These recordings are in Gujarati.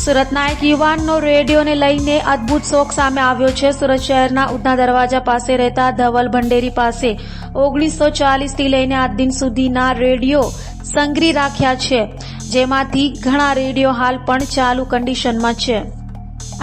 સુરતના એક યુવાનનો રેડિયોને લઈને અદ્ભુત શોખ સામે આવ્યો છે। સુરત શહેરના ઉધના દરવાજા પાસે રહેતા ધવલ ભંડેરી પાસે 1940 થી લઈને આજ દિન સુધીના રેડિયો સંગ્રહી રાખ્યા છે, જેમાંથી ઘણા રેડિયો હાલ પણ ચાલુ કન્ડિશનમાં છે।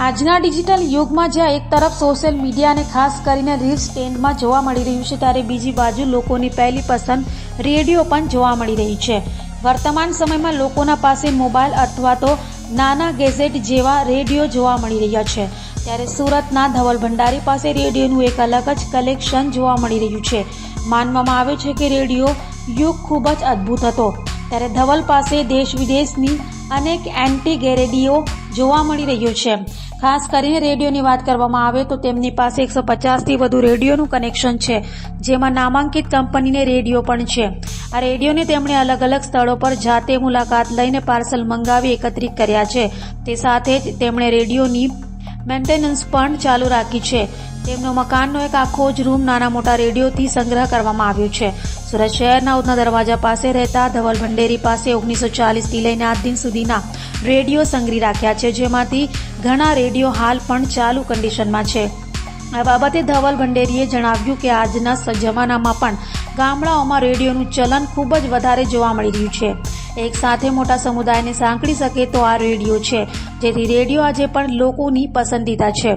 આજના ડિજિટલ યુગમાં જ્યાં એક તરફ સોશિયલ મીડિયા અને ખાસ કરીને રીલ્સ ટ્રેન્ડમાં જોવા મળી રહ્યું છે, ત્યારે બીજી બાજુ લોકોની પહેલી પસંદ રેડિયો પણ જોવા મળી રહી છે। વર્તમાન સમયમાં લોકોના પાસે મોબાઈલ અથવા તો નાના ગેજેટ જેવા રેડિયો જોવા મળી રહ્યા છે, ત્યારે સુરતના ધવલ ભંડારી પાસે રેડિયોનું એક અલગ જ કલેક્શન જોવા મળી રહ્યું છે। માનવામાં આવે છે કે રેડિયો યુગ ખૂબ જ અદ્ભુત હતો, ત્યારે ધવલ પાસે દેશ વિદેશની અનેક એન્ટીક રેડિયો જોવા મળી રહ્યો છે। ખાસ કરીને રેડિયોની વાત કરવામાં આવે તો તેમની પાસે 150 થી વધુ રેડિયોનું કનેક્શન છે, જેમાં નામાંકિત કંપનીને રેડિયો પણ છે। આ રેડિયોને તેમણે અલગ અલગ સ્થળો પર જાતે મુલાકાત લઈને પાર્સલ મંગાવી એકત્રિત કર્યા છે। તે સાથે જ તેમણે રેડિયોની મેન્ટેનન્સ પણ ચાલુ રાખી છે। તેમનો મકાનનો એક આખો જ રૂમ નાના મોટા રેડિયોથી સંગ્રહ કરવામાં આવ્યો છે। સુરત શહેરના ઉધના દરવાજા પાસે રહેતા ધવલ ભંડેરી પાસે 1940 થી લઈને આજ દિન સુધીના રેડિયો સંગ્રહી રાખ્યા છે, જેમાંથી ઘણા રેડિયો હાલ પણ ચાલુ કન્ડિશનમાં છે। આ બાબતે ધવલ ભંડેરીએ જણાવ્યું કે આજના જમાનામાં પણ ગામડાઓમાં રેડિયોનું ચલન ખૂબ જ વધારે જોવા મળી રહ્યું છે। એક સાથે મોટા સમુદાયને સાંકળી શકે તો આ રેડિયો છે, જેથી રેડિયો આજે પણ લોકોની પસંદીદા છે।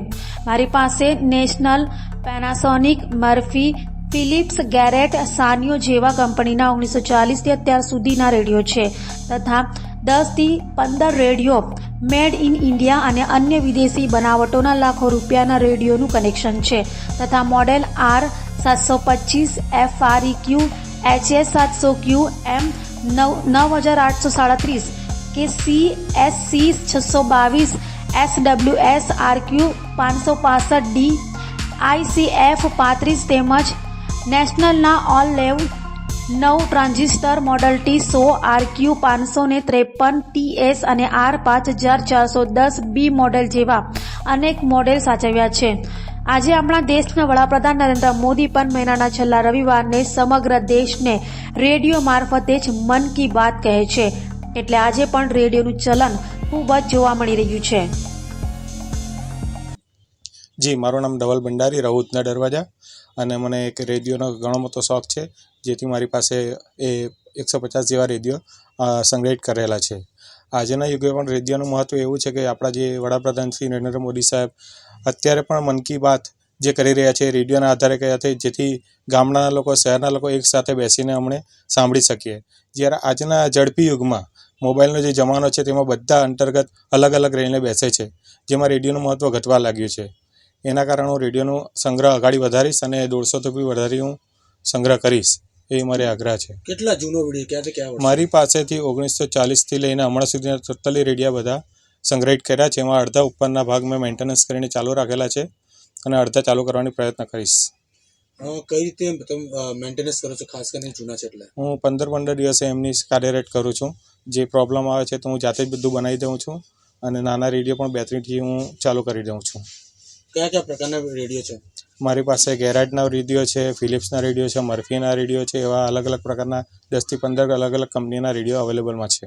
મારી પાસે National, Panasonic, Murphy, Philips, Garrett, Sanyo જેવા કંપનીના 1940 થી અત્યાર સુધીના રેડિયો છે, તથા 10 થી 15 રેડિયો મેડ ઇન ઇન્ડિયા અને અન્ય વિદેશી બનાવટોના લાખો રૂપિયાના રેડિયોનું કનેક્શન છે, તથા model R725, FREQ, HS700Q, M9837 કે CSC 622, SWS RQ 565D, ICF 35 તેમજ નેશનલના ઓલ લેવ 9 transistor model T100, RQ 553, TS અને R5410B મોડેલ જેવા અનેક મોડેલ સાચવ્યા છે। આજે આપણા દેશના વડાપ્રધાન નરેન્દ્ર મોદી પણ મહિનાના છેલ્લા રવિવારને સમગ્ર દેશને રેડિયો મારફતે જ મન કી બાત કહે છે, એટલે આજે પણ રેડિયોનું ચલન ખૂબ જ જોવા મળી રહ્યું છે। જી, મારું નામ ધવલ ભંડારી, રહું ઉધના દરવાજા, અને મને એક રેડિયોનો ઘણો મોટો શોખ છે, જેથી મારી પાસે એ 150 જેવા રેડિયો સંગ્રહિત કરેલા છે। આજના યુગે પણ રેડિયોનું મહત્ત્વ એવું છે કે આપણા જે વડાપ્રધાન શ્રી નરેન્દ્ર મોદી સાહેબ અત્યારે પણ મન કી બાત જે કરી રહ્યા છે રેડિયોના આધારે કર્યા છે, જેથી ગામડાના લોકો, શહેરના લોકો એક સાથે બેસીને અમને સાંભળી શકીએ। જ્યારે આજના ઝડપી યુગમાં મોબાઈલનો જે જમાનો છે તેમાં બધા અંતર્ગત અલગ અલગ રહીને બેસે છે, જેમાં રેડિયોનું મહત્ત્વ ઘટવા લાગ્યું છે। એના કારણે હું રેડિયોનો સંગ્રહ આગળ વધારીશ અને 150 થી વધારી હું સંગ્રહ કરીશ, એ મારે આગ્રહ છે। કેટલા જૂનો રેડિયો, ક્યાંથી ક્યાં? મારી પાસેથી 1940 થી લઈને હમણાં સુધીના ટોટલી રેડિયા બધા સંગ્રહિત કર્યા છે। એમાં અડધા ઉપરના ભાગ મેં મેન્ટેનન્સ કરીને ચાલુ રાખેલા છે અને અડધા ચાલુ કરવાની પ્રયત્ન કરીશ। કઈ રીતે તમે મેન્ટેનન્સ કરો છો, ખાસ કરીને જૂના છે એટલે? હું 15 દિવસે એમની કાર્યરત કરું છું। જે પ્રોબ્લેમ આવે છે તો હું જાતે જ બધું બનાવી દઉં છું, અને નાના રેડિયો પણ 2-3થી હું ચાલુ કરી દઉં છું। કયા કયા પ્રકારના રેડિયો છે? મારી પાસે ગેરાટના રેડિયો છે, ફિલિપ્સના રેડિયો છે, મર્ફીના રેડિયો છે, એવા અલગ અલગ પ્રકારના 10 થી 15 અલગ અલગ કંપનીના રેડિયો અવેલેબલમાં છે।